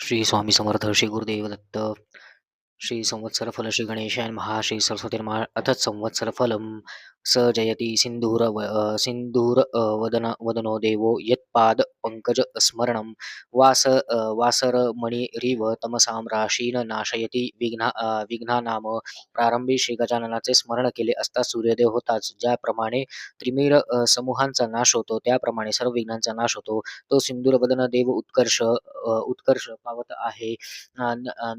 श्री स्वामी समर्थ श्री गुरुदेव दत्त श्री संवत्सर फल श्री गणेशाय नमः श्री सरस्वती नमः अथ संवत्सर फलम स जयति सिंदूर वदनो देवो यत्पाद पंकज स्मरणं वासर मणिरिव तमसां राशीन नाशयति विघ्ना नाम प्रारंभी श्री गजाननाचे स्मरण केले असता सूर्योदय होताच ज्याप्रमाणे त्रिमीर समूहांचा नाश होतो त्याप्रमाणे सर्व विघ्नांचा नाश होतो. तो सिंदूर वदन देव उत्कर्ष पावत आहे.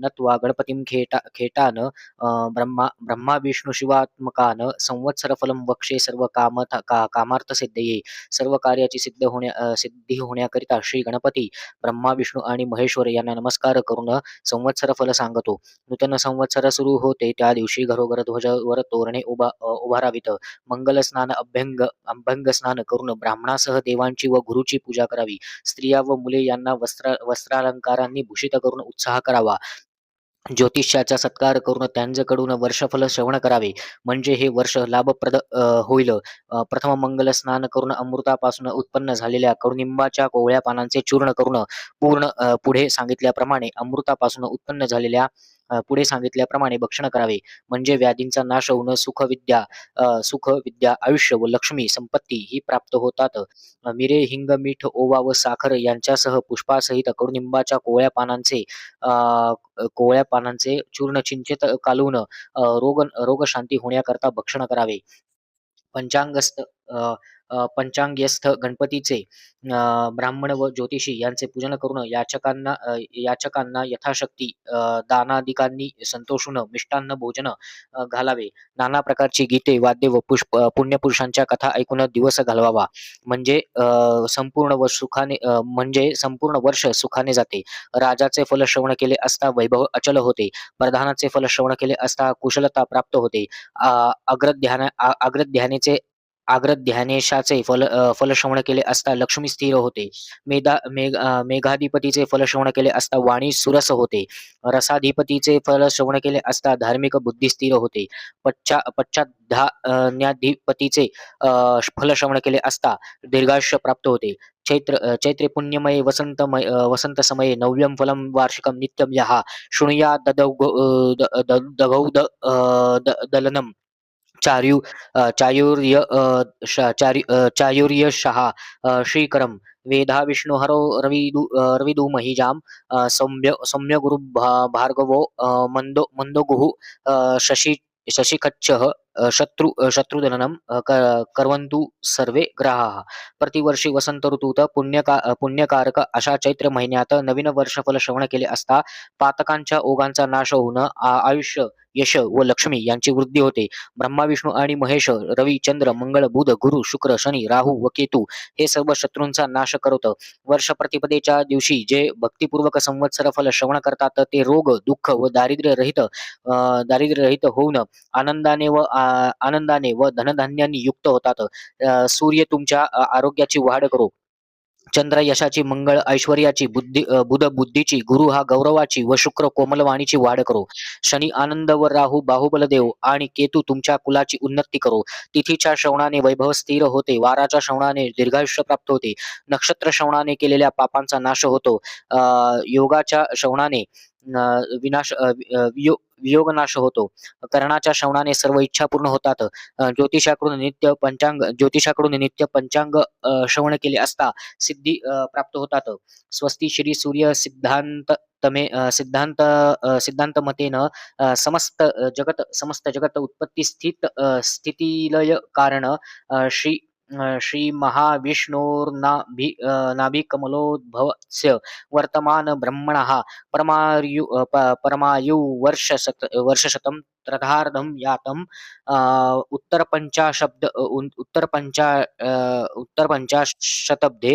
नत्वा गणपतीं खेटान ब्रह्मा विष्णू शिवात्मकान संवत्सर फलम वक्षे सर्व कामार्थ सिद्धये. सर्व कार्याची सिद्धी होण्याकरिता श्री गणपती ब्रह्मा विष्णू आणि महेश्वर यांना नमस्कार करून संवत्सर फल सांगतो. नूतन संवत्सर सुरू होते त्या दिवशी घरोघर ध्वजावर तोरणे उभारावीत. मंगल स्नान अभ्यंग स्नान करून ब्राह्मणासह देवांची व गुरुची पूजा करावी. स्त्रिया व मुले यांना वस्त्रालंकारांनी भूषित करून उत्साह करावा. ज्योतिष्याचा सत्कार करून त्यांच्याकडून वर्षफल श्रवण करावे म्हणजे हे वर्ष लाभप्रद होईल. प्रथम मंगल स्नान करून अमृतापासून उत्पन्न झालेल्या कडुनिंबाच्या कोवळ्या पानांचे चूर्ण करून पुढे सांगितल्याप्रमाणे पुढे सांगितल्याप्रमाणे भक्षण करावे म्हणजे व्याधींचा नाश होऊन सुख विद्या आयुष्य व लक्ष्मी संपत्ती ही प्राप्त होतात. मिरे हिंग मीठ ओवा व साखर यांच्यासह पुष्पासहित कडुनिंबाच्या कोवळ्या पानांचे चूर्ण चिंतेत कालवून रोगशांती होण्याकरता भक्षण करावे. पंचांगस्थ पंचांग्यस्थ गणपतीचे ब्राह्मण व ज्योतिषी यांचे पूजन करून याचकांना यथाशक्ती दानादिकांनी संतोषून मिष्टान्न भोजन घालावे. नाना प्रकारची गीते वाद्य व पुण्यपुरुषांच्या कथा ऐकून दिवस घालवावा म्हणजे संपूर्ण वर्ष सुखाने जाते. राजाचे फल श्रवण केले असता वैभव अचल होते. प्रधानाचे फल श्रवण केले असता कुशलता प्राप्त होते. आग्रध्यानेशाचे फल श्रवण केले असता लक्ष्मी स्थिर होते. मेघाधिपतीचे फल श्रवण केले असता वाणी सुरस होते. रसाधिपतीचे फल श्रवण केले असता धार्मिक बुद्धी स्थिर होते. पश्चाधान्याधिपतीचे फल श्रवण केले असता दीर्घायुष्य प्राप्त होते. चैत्रे पुण्यमये वसंत समये नव्यम फलम वार्षिकम नित्यम यहा शृणुयात् दलनम चायुर्यशः श्रीकरं वेदा विष्णुहरो रविदुमहिजां सौम्य गुरु भार्गवो मंदोगुः शशिकच्छः शत्रुदलनं कर्वन्तु सर्वे ग्रहाः. प्रतिवर्षी वसंत ऋतूत पुण्यकारक अशा चैत्र महिन्यात नवीन वर्षफल श्रवण केले असता पातकांच्या ओघांचा नाश होऊन आयुष्य यश व लक्ष्मी यांची वृद्धी होते. ब्रह्मा विष्णू आणि महेश रवी चंद्र मंगळ बुध गुरु शुक्र शनी राहू व केतू हे सर्व शत्रूंचा नाश करवत. वर्ष प्रतिपदेच्या दिवशी जे भक्तिपूर्वक संवत्सर फल श्रवण करतात ते रोग दुःख व दारिद्र्य रहित होऊन आनंदाने व धनधान्यांनी युक्त होतात. सूर्य तुमच्या आरोग्याची वाढ करो. चंद्र यशाची मंगळ ऐश्वर्याची बुध बुद्धीची गुरु हा गौरवाची व शुक्र कोमलवाणीची वाढ करो. शनी आनंद व राहू बाहुबल देव आणि केतू तुमच्या कुलाची उन्नती करो. तिथीच्या श्रवणाने वैभव स्थिर होते. वाराच्या श्रवणाने दीर्घायुष्य प्राप्त होते. नक्षत्र श्रवणाने केलेल्या पापांचा नाश होतो. योगाच्या श्रवणाने वियोगनाश होतो. कर्णाच्या श्रवणाने सर्व इच्छा पूर्ण होतात. ज्योतिषाकडून नित्य पंचांग श्रवण केले असता सिद्धी प्राप्त होतात. स्वस्ती श्री सूर्य सिद्धांत मतेन समस्त जगत उत्पत्ती स्थितिलय कारण श्री महाविष्णोर्नाभिकमलोद्भवस्य वर्तमान ब्रह्मणः परमायु वर्षशतं तथार्धं यातं उत्तरपंचाशतब्दे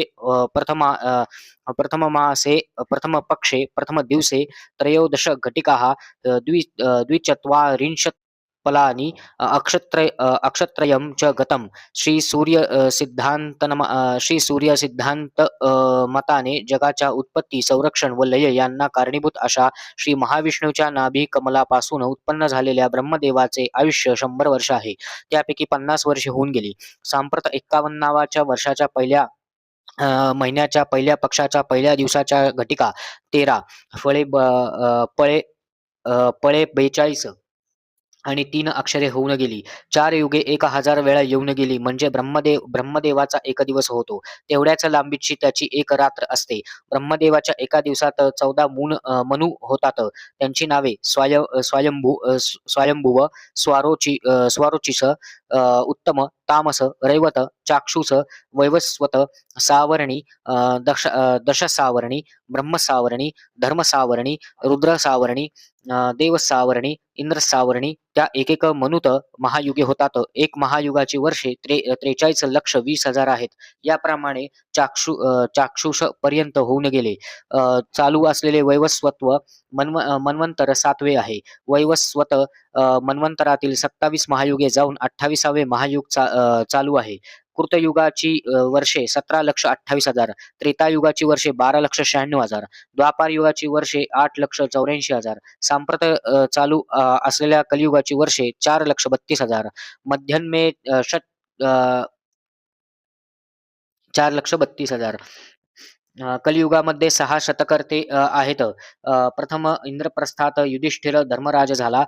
प्रथमपक्षे प्रथमदिवसे त्रयोदश घटिकाः द्विचत्वारिंशत् फलानि अक्षत्रयं च गतं. श्री सूर्य सिद्धांत मताने जगाच्या उत्पत्ती संरक्षण व लय यांना कारणीभूत अशा श्री महाविष्णूच्या नाभी कमलापासून उत्पन्न झालेल्या ब्रह्मदेवाचे आयुष्य 100 वर्ष आहे. त्यापैकी 50 वर्षे होऊन गेली. सांप्रत 51व्या वर्षाच्या पहिल्या महिन्याच्या पहिल्या पक्षाच्या पहिल्या दिवसाच्या घटिका 13, फळे पळे पळे 42 आणि 3 अक्षरे होऊन गेली. 4 युगे 1000 वेळा येऊन गेली म्हणजे ब्रह्मदेवाचा एक दिवस होतो. तेवढ्याच लांबीची त्याची एक रात्र असते. ब्रह्मदेवाच्या एका दिवसात 14 मनू होतात. त्यांची नावे स्वयंभुव, स्वारोचिष, उत्तम, तामस, रैवत, चाक्षुष, वैवस्वत, सावर्णी, दशसावर्णी, ब्रह्मसावर्णी, धर्मसावर्णी, रुद्रसावर्णी, देवसावर्णी, इंद्रसावर्णी, त्या एक मनुत महायुगे होतात. एक महायुगाची वर्षे 43,20,000 आहेत. याप्रमाणे चाक्षुष पर्यंत होऊन गेले. चालू असलेले वैवस्वत्व मन्वंतर 7वे आहे. वैवस्वत मन्वंतरातील 27 महायुगे जाऊन 28वे महायुग चालू आहे. कृतयुगाची वर्षे 17,28,000, त्रेतायुगाची वर्षे 12,96,000, द्वापार युगाची वर्षे 8,84,000, सांप्रत चालू असलेल्या कलियुगाची वर्षे 4,32,000, मध्यन्मे 4,32,000. कलियुगामध्ये 6 शतकर्ते आहेत. प्रथम इंद्रप्रस्थात युधिष्ठिर धर्मराज झाला.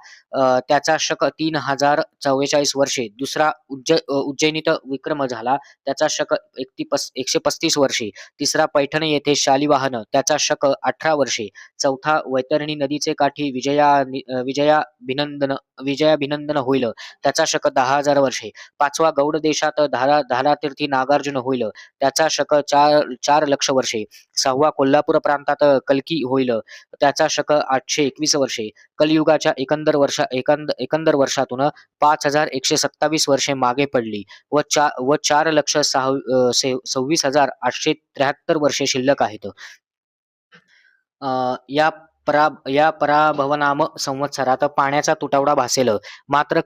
त्याचा शक 3044 वर्षे. दुसरा उज्जैनीत विक्रम झाला. त्याचा शक 135 वर्षे. तिसरा पैठण येथे शालिवाहन, त्याचा शक 18 वर्षे. चौथा वैतरणी नदीचे काठी विजयाभिनंदन होईल, त्याचा शक 10,000 वर्षे. पाचवा गौड देशात धारातीर्थी नागार्जुन होईल, त्याचा शक 4 लक्ष वर्षे. सहावा कोल्हापूर प्रांतात कल्की होईल, त्याचा शक 821 वर्षे. कलियुगाच्या एकंदर वर्षातून 5,127 वर्षे मागे पडली व 4,26,873 वर्षे शिल्लक आहेत. या पराभवनाम संवत्सरात पाण्याचा तुटवडा भासेल, मात्र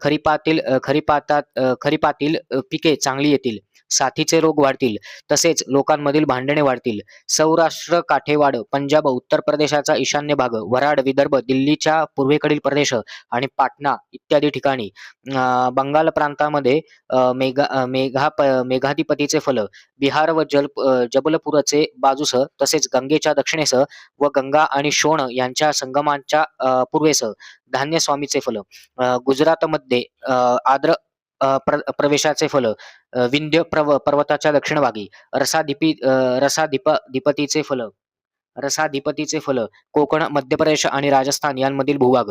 खरीपातील पिके चांगली येतील. साथीचे रोग वाढतील, तसेच लोकांमधील भांडणे वाढतील. सौराष्ट्र, काठेवाड, पंजाब, उत्तर प्रदेशाचा ईशान्य भाग, वऱ्हाड, विदर्भ, दिल्लीच्या पूर्वेकडील प्रदेश आणि पाटणा इत्यादी ठिकाणी, बंगाल प्रांतामध्ये मेघाधिपतीचे फल, बिहार व जबलपूरचे बाजूस, तसेच गंगेच्या दक्षिणेस व गंगा आणि शोण यांच्या संगमांच्या पूर्वेस धान्य स्वामीचे फल, गुजरातमध्ये आद्र प्रवेशाचे फल, विंध्य पर्वताच्या दक्षिण भागी रसाधिपतीचे फल, कोकण, मध्य प्रदेश आणि राजस्थान यांमधील भूभाग,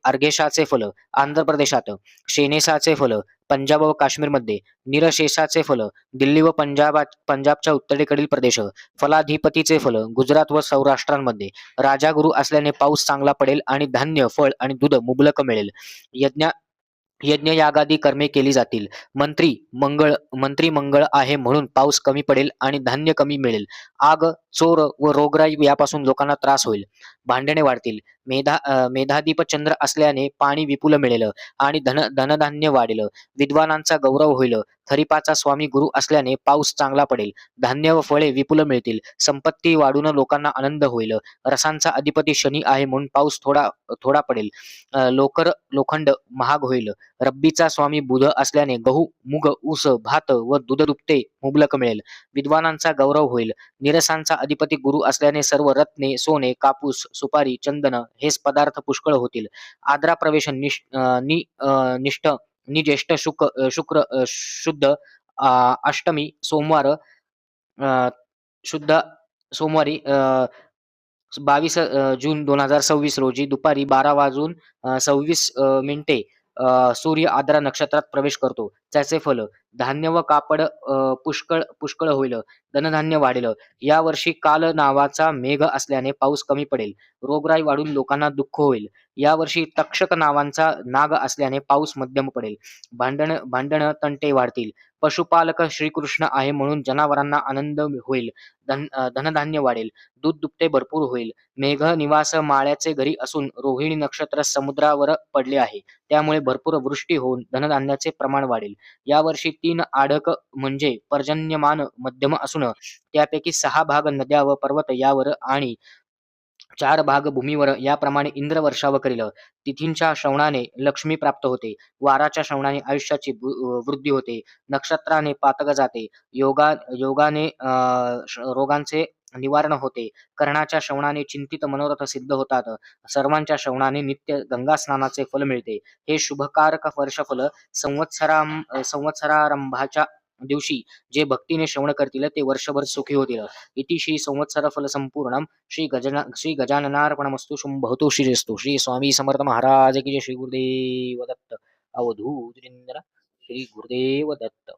अर्गेशाचे फल, आंध्र प्रदेशात, शेनेसाचे फल, पंजाब व काश्मीरमध्ये, निरशेषाचे फल, दिल्ली व पंजाबच्या उत्तरेकडील प्रदेश, फलाधिपतीचे फल, गुजरात व सौराष्ट्रांमध्ये. राजा गुरु असल्याने पाऊस चांगला पडेल आणि धान्य, फळ आणि दूध मुबलक मिळेल. यज्ञ यागादी कर्मे केली जातील. मंत्री मंगळ आहे म्हणून पाऊस कमी पडेल आणि धान्य कमी मिळेल. आग, चोर व रोगराई यापासून लोकांना त्रास होईल. भांडणे वाढतील. मेधादीप चंद्र असल्याने पाणी विपुल मिळेल आणि धनधान्य वाढेल. विद्वानांचा गौरव होईल. खरीपाचा स्वामी गुरु असल्याने पाऊस चांगला पडेल. धान्य व फळे विपुल मिळतील. संपत्ती वाढून लोकांना आनंद होईल. रसांचा अधिपती शनी आहे म्हणून पाऊस थोडा पडेल. लोखंड महाग होईल. रब्बीचा स्वामी बुध असल्याने गहू, मूग, ऊस, भात व दुधदुभते मुबलक मिळेल. विद्वानांचा गौरव होईल. निरसांचा अधिपती गुरु असल्याने सर्व रत्ने, सोने, कापूस, सुपारी, चंदन हेच पदार्थ पुष्कळ होतील. आद्रा प्रवेश निष्ठ ज्येष्ठ शुक्र शुद्ध अष्टमी सोमवार शुद्ध सोमवारी 22 जून 2026 रोजी दुपारी 12:26 सूर्य आद्रा नक्षत्रात प्रवेश करतो. त्याचे फल धान्य व कापड पुष्कळ होईल. धनधान्य वाढेल. या वर्षी काल नावाचा मेघ असल्याने पाऊस कमी पडेल. रोगराई वाढून लोकांना दुःख होईल. या वर्षी तक्षक नावाचा नाग असल्याने पाऊस मध्यम पडेल. भांडण तंटे वाढतील. पशुपालक श्रीकृष्ण आहे म्हणून जनावरांना आनंद होईल. धनधान्य वाढेल. दूध दुभते भरपूर होईल. मेघ निवास माळ्याचे घरी असून रोहिणी नक्षत्र समुद्रावर पडले आहे, त्यामुळे भरपूर वृष्टी होऊन धनधान्याचे प्रमाण वाढेल. यावर्षी 3 आढक म्हणजे पर्जन्यमान मध्यम असून त्यापैकी 6 भाग नद्या व पर्वत यावर आणि चार भाग भूमीवर याप्रमाणे इंद्र वर्षाव करील. तिथींच्या श्रवणाने लक्ष्मी प्राप्त होते. वाराच्या श्रवणाने आयुष्याची वृद्धी होते. नक्षत्राने पातक जाते. योगाने रोगांचे निवारण होते. कर्णाच्या श्रवणाने चिंतित मनोरथ सिद्ध होतात. सर्वांच्या श्रवणाने नित्य गंगा स्नानाचे फल मिळते. हे शुभकारक वर्षफल संवत्सरारंभाच्या दिवशी जे भक्तीने श्रवण करतील ते वर्षभर सुखी होतील. इति श्री संवत्सर फल संपूर्णम श्री गजाननार्पणमस्तु शुंभवतु श्रीस्तु. श्री स्वामी समर्थ महाराज की जय. श्री गुरुदेव दत्त. अवधूत श्री गुरुदेव दत्त.